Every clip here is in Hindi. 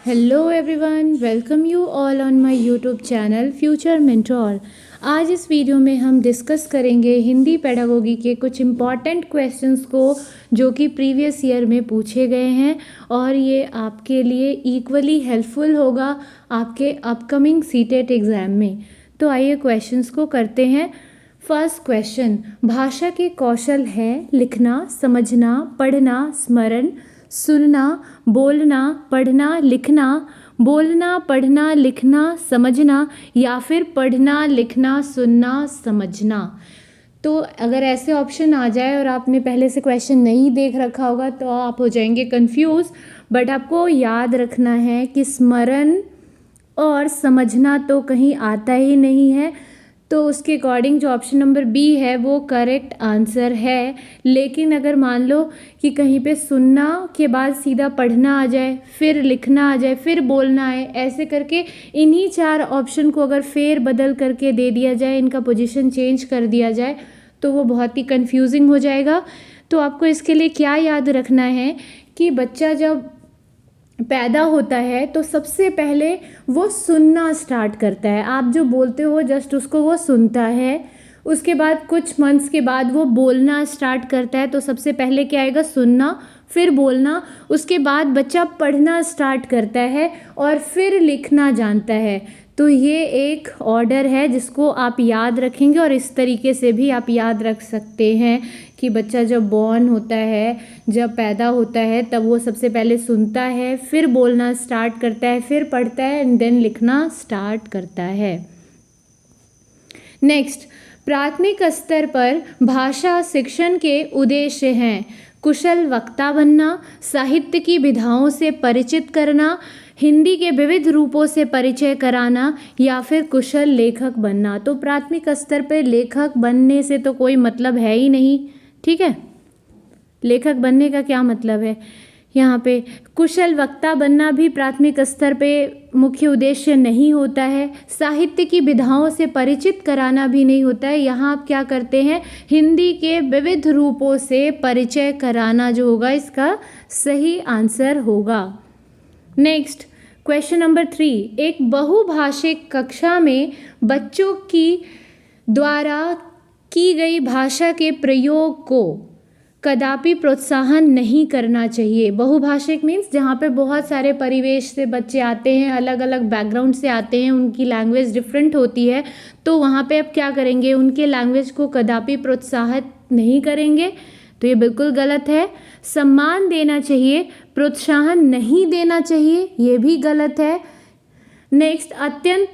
Hello everyone, welcome you all on my YouTube channel future mentor. आज इस वीडियो में हम डिस्कस करेंगे हिंदी पेडागोगी के कुछ इम्पॉर्टेंट क्वेश्चंस को जो कि प्रीवियस ईयर में पूछे गए हैं और ये आपके लिए इक्वली हेल्पफुल होगा आपके अपकमिंग सीटेट एग्ज़ाम में। तो आइए क्वेश्चंस को करते हैं। फर्स्ट क्वेश्चन, भाषा के कौशल है लिखना, समझना, पढ़ना, स्मरण, सुनना, बोलना, पढ़ना, लिखना, बोलना, पढ़ना, लिखना, समझना या फिर पढ़ना, लिखना, सुनना, समझना। तो अगर ऐसे ऑप्शन आ जाए और आपने पहले से क्वेश्चन नहीं देख रखा होगा तो आप हो जाएंगे कंफ्यूज। बट आपको याद रखना है कि स्मरण और समझना तो कहीं आता ही नहीं है, तो उसके अकॉर्डिंग जो ऑप्शन नंबर बी है वो करेक्ट आंसर है। लेकिन अगर मान लो कि कहीं पे सुनना के बाद सीधा पढ़ना आ जाए, फिर लिखना आ जाए, फिर बोलना आए, ऐसे करके इन्हीं चार ऑप्शन को अगर फेर बदल करके दे दिया जाए, इनका पोजीशन चेंज कर दिया जाए तो वो बहुत ही कंफ्यूजिंग हो जाएगा। तो आपको इसके लिए क्या याद रखना है कि बच्चा जब पैदा होता है तो सबसे पहले वो सुनना स्टार्ट करता है। आप जो बोलते हो जस्ट उसको वो सुनता है। उसके बाद कुछ मंथ्स के बाद वो बोलना स्टार्ट करता है। तो सबसे पहले क्या आएगा? सुनना, फिर बोलना। उसके बाद बच्चा पढ़ना स्टार्ट करता है और फिर लिखना जानता है। तो ये एक ऑर्डर है जिसको आप याद रखेंगे और इस तरीके से भी आप याद रख सकते हैं कि बच्चा जब बॉर्न होता है, जब पैदा होता है, तब वो सबसे पहले सुनता है, फिर बोलना स्टार्ट करता है, फिर पढ़ता है एंड देन लिखना स्टार्ट करता है। नेक्स्ट, प्राथमिक स्तर पर भाषा शिक्षण के उद्देश्य हैं कुशल वक्ता बनना, साहित्य की विधाओं से परिचित करना, हिंदी के विविध रूपों से परिचय कराना या फिर कुशल लेखक बनना। तो प्राथमिक स्तर पर लेखक बनने से तो कोई मतलब है ही नहीं, ठीक है। लेखक बनने का क्या मतलब है? यहाँ पे कुशल वक्ता बनना भी प्राथमिक स्तर पे मुख्य उद्देश्य नहीं होता है। साहित्य की विधाओं से परिचित कराना भी नहीं होता है। यहाँ आप क्या करते हैं? हिंदी के विविध रूपों से परिचय कराना जो होगा इसका सही आंसर होगा। नेक्स्ट, क्वेश्चन नंबर 3, एक बहुभाषिक कक्षा में बच्चों की द्वारा की गई भाषा के प्रयोग को कदापि प्रोत्साहन नहीं करना चाहिए। बहुभाषिक मीन्स जहाँ पे बहुत सारे परिवेश से बच्चे आते हैं, अलग अलग बैकग्राउंड से आते हैं, उनकी लैंग्वेज डिफरेंट होती है, तो वहाँ पे आप क्या करेंगे? उनके लैंग्वेज को कदापि प्रोत्साहित नहीं करेंगे। तो ये बिल्कुल गलत है। सम्मान देना चाहिए, प्रोत्साहन नहीं देना चाहिए, ये भी गलत है। नेक्स्ट, अत्यंत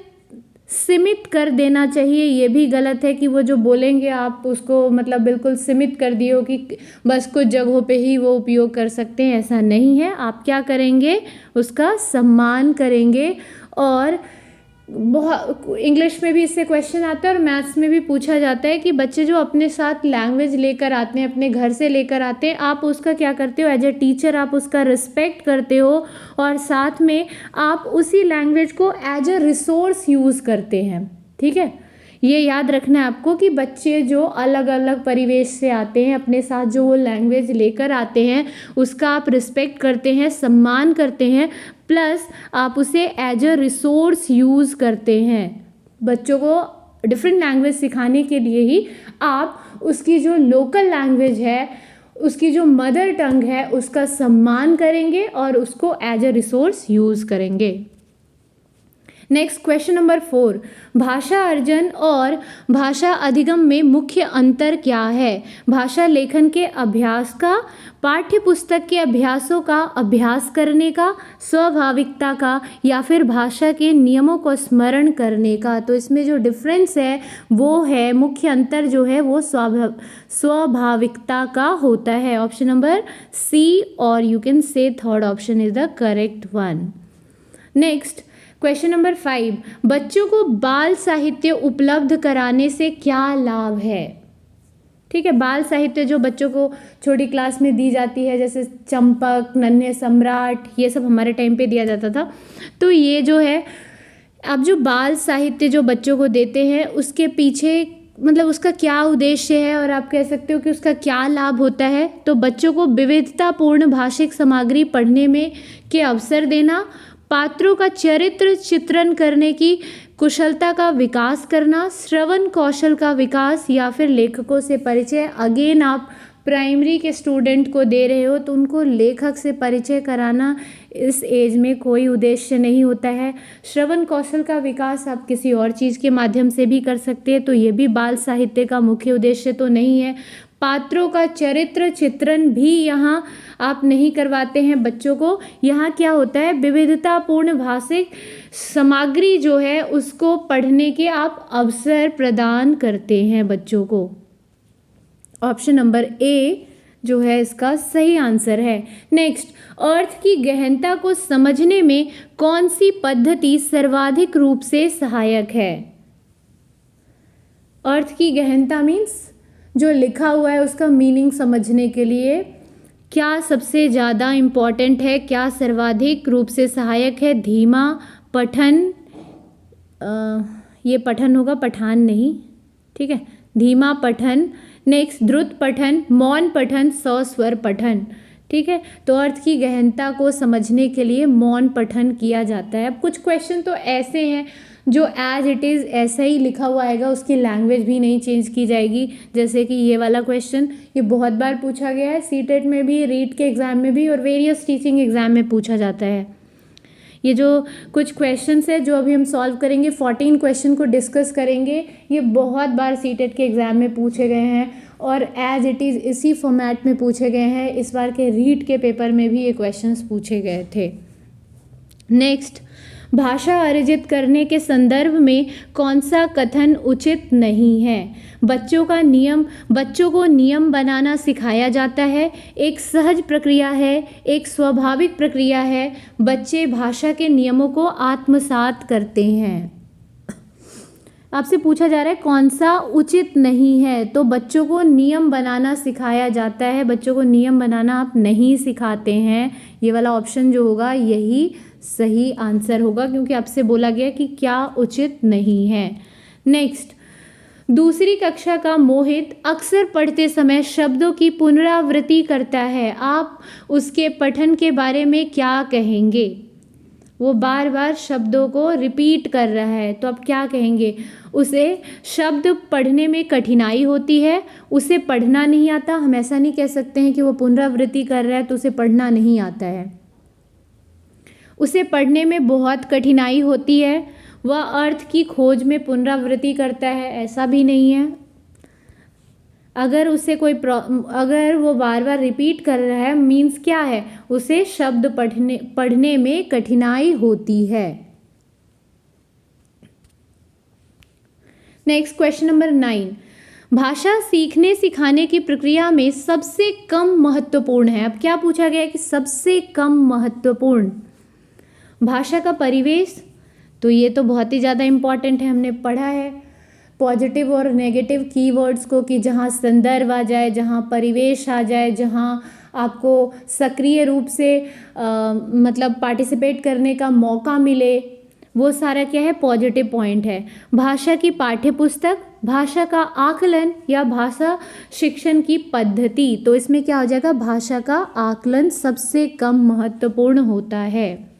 सीमित कर देना चाहिए, ये भी गलत है कि वो जो बोलेंगे आप उसको मतलब बिल्कुल सीमित कर दिए हो कि बस कुछ जगहों पे ही वो उपयोग कर सकते हैं, ऐसा नहीं है। आप क्या करेंगे? उसका सम्मान करेंगे। और बहुत इंग्लिश में भी इससे क्वेश्चन आता है और मैथ्स में भी पूछा जाता है कि बच्चे जो अपने साथ लैंग्वेज लेकर आते हैं, अपने घर से लेकर आते हैं, आप उसका क्या करते हो? एज ए टीचर आप उसका रिस्पेक्ट करते हो और साथ में आप उसी लैंग्वेज को एज ए रिसोर्स यूज़ करते हैं, ठीक है। ये याद रखना है आपको कि बच्चे जो अलग अलग परिवेश से आते हैं, अपने साथ जो वो लैंग्वेज लेकर आते हैं उसका आप रिस्पेक्ट करते हैं, सम्मान करते हैं, प्लस आप उसे एज अ रिसोर्स यूज़ करते हैं। बच्चों को डिफरेंट लैंग्वेज सिखाने के लिए ही आप उसकी जो लोकल लैंग्वेज है, उसकी जो मदर टंग है, उसका सम्मान करेंगे और उसको एज अ रिसोर्स यूज़ करेंगे। नेक्स्ट, क्वेश्चन नंबर 4, भाषा अर्जन और भाषा अधिगम में मुख्य अंतर क्या है? भाषा लेखन के अभ्यास का, पाठ्य पुस्तक के अभ्यासों का अभ्यास करने का, स्वाभाविकता का या फिर भाषा के नियमों को स्मरण करने का। तो इसमें जो डिफरेंस है वो है, मुख्य अंतर जो है वो स्वाभाविकता का होता है। ऑप्शन नंबर सी और you can say third option is the correct one. Next, question number 5, बच्चों को बाल साहित्य उपलब्ध कराने से क्या लाभ है? ठीक है, बाल साहित्य जो बच्चों को छोटी क्लास में दी जाती है, जैसे चंपक, नन्हे सम्राट, ये सब हमारे टाइम पे दिया जाता था। तो ये जो है अब जो बाल साहित्य जो बच्चों को देते हैं उसके पीछे मतलब उसका क्या उद्देश्य है और आप कह सकते हो कि उसका क्या लाभ होता है। तो बच्चों को विविधतापूर्ण भाषिक सामग्री पढ़ने में के अवसर देना, पात्रों का चरित्र चित्रण करने की कुशलता का विकास करना, श्रवण कौशल का विकास, या फिर लेखकों से परिचय। अगेन आप प्राइमरी के स्टूडेंट को दे रहे हो तो उनको लेखक से परिचय कराना इस एज में कोई उद्देश्य नहीं होता है। श्रवण कौशल का विकास आप किसी और चीज़ के माध्यम से भी कर सकते हैं, तो ये भी बाल साहित्य का मुख्य उद्देश्य तो नहीं है। पात्रों का चरित्र चित्रण भी यहाँ आप नहीं करवाते हैं बच्चों को। यहाँ क्या होता है, विविधतापूर्ण भाषिक सामग्री जो है उसको पढ़ने के आप अवसर प्रदान करते हैं बच्चों को। ऑप्शन नंबर ए जो है इसका सही आंसर है। नेक्स्ट, अर्थ की गहनता को समझने में कौन सी पद्धति सर्वाधिक रूप से सहायक है? अर्थ की गहनता मीन्स जो लिखा हुआ है उसका मीनिंग समझने के लिए क्या सबसे ज़्यादा इम्पॉर्टेंट है, क्या सर्वाधिक रूप से सहायक है? धीमा पठन, ये पठन होगा, पठान नहीं, ठीक है, धीमा पठन। नेक्स्ट, द्रुत पठन, मौन पठन, सस्वर पठन, ठीक है। तो अर्थ की गहनता को समझने के लिए मौन पठन किया जाता है। अब कुछ क्वेश्चन तो ऐसे हैं जो एज इट इज़ ऐसा ही लिखा हुआ आएगा, उसकी लैंग्वेज भी नहीं चेंज की जाएगी। जैसे कि ये वाला क्वेश्चन, ये बहुत बार पूछा गया है, सीटेट में भी, रीट के एग्ज़ाम में भी और वेरियस टीचिंग एग्ज़ाम में पूछा जाता है। ये जो कुछ क्वेश्चंस है जो अभी हम सॉल्व करेंगे, 14 क्वेश्चन को डिस्कस करेंगे, ये बहुत बार सीटेट के एग्ज़ाम में पूछे गए हैं और एज इट इज़ इसी फॉर्मेट में पूछे गए हैं। इस बार के रीट के पेपर में भी ये क्वेश्चंस पूछे गए थे। नेक्स्ट, भाषा अर्जित करने के संदर्भ में कौन सा कथन उचित नहीं है? बच्चों को नियम बनाना सिखाया जाता है, एक सहज प्रक्रिया है, एक स्वाभाविक प्रक्रिया है, बच्चे भाषा के नियमों को आत्मसात करते हैं। आपसे पूछा जा रहा है कौन सा उचित नहीं है, तो बच्चों को नियम बनाना सिखाया जाता है, बच्चों को नियम बनाना आप नहीं सिखाते हैं। ये वाला ऑप्शन जो होगा यही सही आंसर होगा, क्योंकि आपसे बोला गया कि क्या उचित नहीं है। नेक्स्ट, दूसरी कक्षा का मोहित अक्सर पढ़ते समय शब्दों की पुनरावृत्ति करता है, आप उसके पठन के बारे में क्या कहेंगे? वो बार बार शब्दों को रिपीट कर रहा है, तो आप क्या कहेंगे? उसे शब्द पढ़ने में कठिनाई होती है, उसे पढ़ना नहीं आता। हम ऐसा नहीं कह सकते हैं कि वो पुनरावृत्ति कर रहा है तो उसे पढ़ना नहीं आता है। उसे पढ़ने में बहुत कठिनाई होती है, वह अर्थ की खोज में पुनरावृत्ति करता है, ऐसा भी नहीं है। अगर वो बार बार रिपीट कर रहा है मीन्स क्या है? उसे शब्द पढ़ने में कठिनाई होती है। नेक्स्ट, क्वेश्चन नंबर 9, भाषा सीखने सिखाने की प्रक्रिया में सबसे कम महत्वपूर्ण है। अब क्या पूछा गया है कि सबसे कम महत्वपूर्ण? भाषा का परिवेश, तो ये तो बहुत ही ज़्यादा इम्पॉर्टेंट है, हमने पढ़ा है पॉजिटिव और नेगेटिव कीवर्ड्स को, कि जहाँ संदर्भ आ जाए, जहाँ परिवेश आ जाए, जहाँ आपको सक्रिय रूप से मतलब पार्टिसिपेट करने का मौका मिले, वो सारा क्या है? पॉजिटिव पॉइंट है। भाषा की पाठ्यपुस्तक, भाषा का आकलन या भाषा शिक्षण की पद्धति, तो इसमें क्या हो जाएगा? भाषा का आकलन सबसे कम महत्वपूर्ण होता है।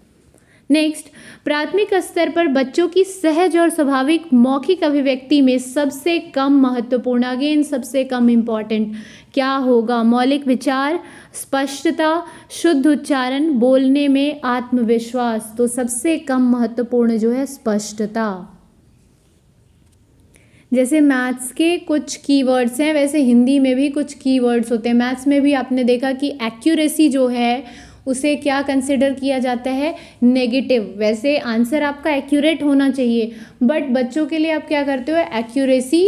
नेक्स्ट, प्राथमिक स्तर पर बच्चों की सहज और स्वाभाविक मौखिक अभिव्यक्ति में सबसे कम महत्वपूर्ण, अगेन सबसे कम इम्पॉर्टेंट क्या होगा? मौलिक विचार, स्पष्टता, शुद्ध उच्चारण, बोलने में आत्मविश्वास, तो सबसे कम महत्वपूर्ण जो है स्पष्टता। जैसे मैथ्स के कुछ कीवर्ड्स हैं, वैसे हिंदी में भी कुछ कीवर्ड्स होते हैं। मैथ्स में भी आपने देखा कि एक्यूरेसी जो है उसे क्या कंसिडर किया जाता है? नेगेटिव। वैसे आंसर आपका एक्यूरेट होना चाहिए, बट बच्चों के लिए आप क्या करते हो? एक्यूरेसी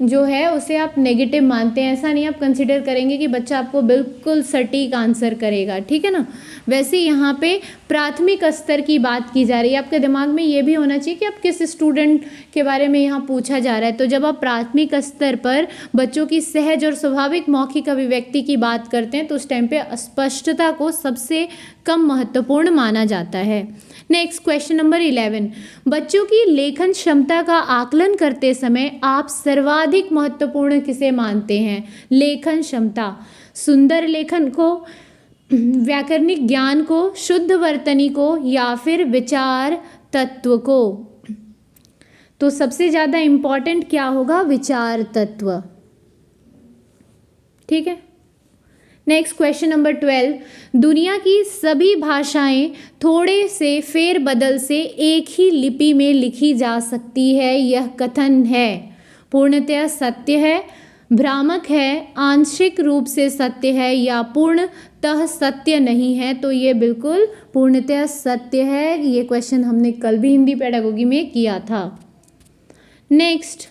जो है उसे आप नेगेटिव मानते हैं। ऐसा नहीं आप कंसिडर करेंगे कि बच्चा आपको बिल्कुल सटीक आंसर करेगा, ठीक है ना। वैसे यहाँ पे प्राथमिक स्तर की बात की जा रही है। आपके दिमाग में ये भी होना चाहिए कि आप किस स्टूडेंट के बारे में यहाँ पूछा जा रहा है। तो जब आप प्राथमिक स्तर पर बच्चों की सहज और स्वाभाविक मौखिक अभिव्यक्ति की बात करते हैं तो उस टाइम पे स्पष्टता को सबसे कम महत्वपूर्ण माना जाता है। नेक्स्ट, क्वेश्चन नंबर 11, बच्चों की लेखन क्षमता का आकलन करते समय आप सर्वाधिक महत्वपूर्ण किसे मानते हैं? लेखन क्षमता, सुंदर लेखन को, व्याकरणिक ज्ञान को, शुद्ध वर्तनी को, या फिर विचार तत्व को? तो सबसे ज़्यादा इम्पॉर्टेंट क्या होगा? विचार तत्व। ठीक है। नेक्स्ट क्वेश्चन नंबर 12, दुनिया की सभी भाषाएं थोड़े से फेरबदल से एक ही लिपि में लिखी जा सकती है, यह कथन है पूर्णतः सत्य है, भ्रामक है, आंशिक रूप से सत्य है, या पूर्णतः सत्य नहीं है? तो ये बिल्कुल पूर्णतः सत्य है। ये क्वेश्चन हमने कल भी हिंदी पेडागोगी में किया था। नेक्स्ट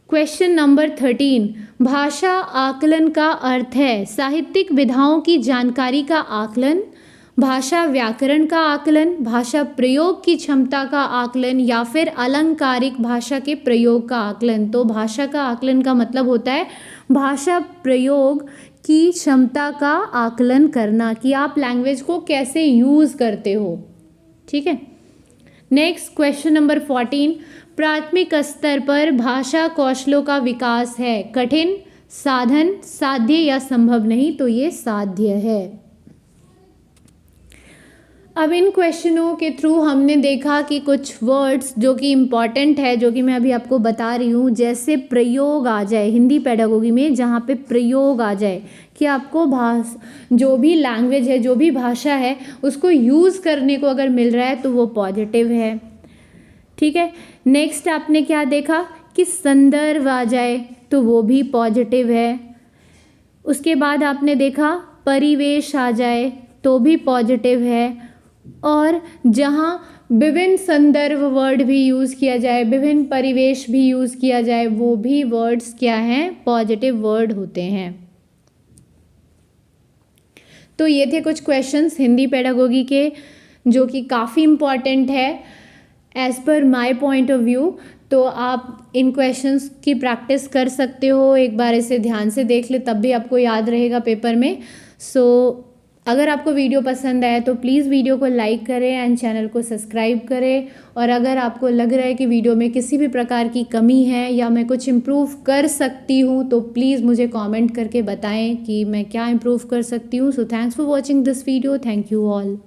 क्वेश्चन नंबर 13, भाषा आकलन का अर्थ है साहित्यिक विधाओं की जानकारी का आकलन, भाषा व्याकरण का आकलन, भाषा प्रयोग की क्षमता का आकलन, या फिर अलंकारिक भाषा के प्रयोग का आकलन? तो भाषा का आकलन का मतलब होता है भाषा प्रयोग की क्षमता का आकलन करना, कि आप लैंग्वेज को कैसे यूज़ करते हो। ठीक है। नेक्स्ट क्वेश्चन नंबर 14, प्राथमिक स्तर पर भाषा कौशलों का विकास है कठिन, साधन, साध्य, या संभव नहीं? तो ये साध्य है। अब इन क्वेश्चनों के थ्रू हमने देखा कि कुछ वर्ड्स जो कि इम्पॉर्टेंट है, जो कि मैं अभी आपको बता रही हूँ, जैसे प्रयोग आ जाए हिंदी पेडागोगी में, जहाँ पे प्रयोग आ जाए कि आपको जो भी लैंग्वेज है, जो भी भाषा है, उसको यूज़ करने को अगर मिल रहा है तो वो पॉजिटिव है। ठीक है। नेक्स्ट आपने क्या देखा कि संदर्भ आ जाए तो वो भी पॉजिटिव है। उसके बाद आपने देखा परिवेश आ जाए तो भी पॉजिटिव है, और जहाँ विभिन्न संदर्भ वर्ड भी यूज़ किया जाए, विभिन्न परिवेश भी यूज़ किया जाए, वो भी वर्ड्स क्या हैं? पॉजिटिव वर्ड होते हैं। तो ये थे कुछ क्वेश्चंस हिंदी पेडागोगी के जो कि काफ़ी इम्पॉर्टेंट है as per my point of view. तो आप इन क्वेश्चंस की प्रैक्टिस कर सकते हो, एक बार इसे ध्यान से देख ले, तब भी आपको याद रहेगा पेपर में। सो अगर आपको वीडियो पसंद आए तो प्लीज़ वीडियो को लाइक करें एंड चैनल को सब्सक्राइब करें। और अगर आपको लग रहा है कि वीडियो में किसी भी प्रकार की कमी है या मैं कुछ इम्प्रूव कर सकती हूँ, तो प्लीज़ मुझे कमेंट करके बताएं कि मैं क्या इम्प्रूव कर सकती हूँ। So thanks for watching this video. Thank you all.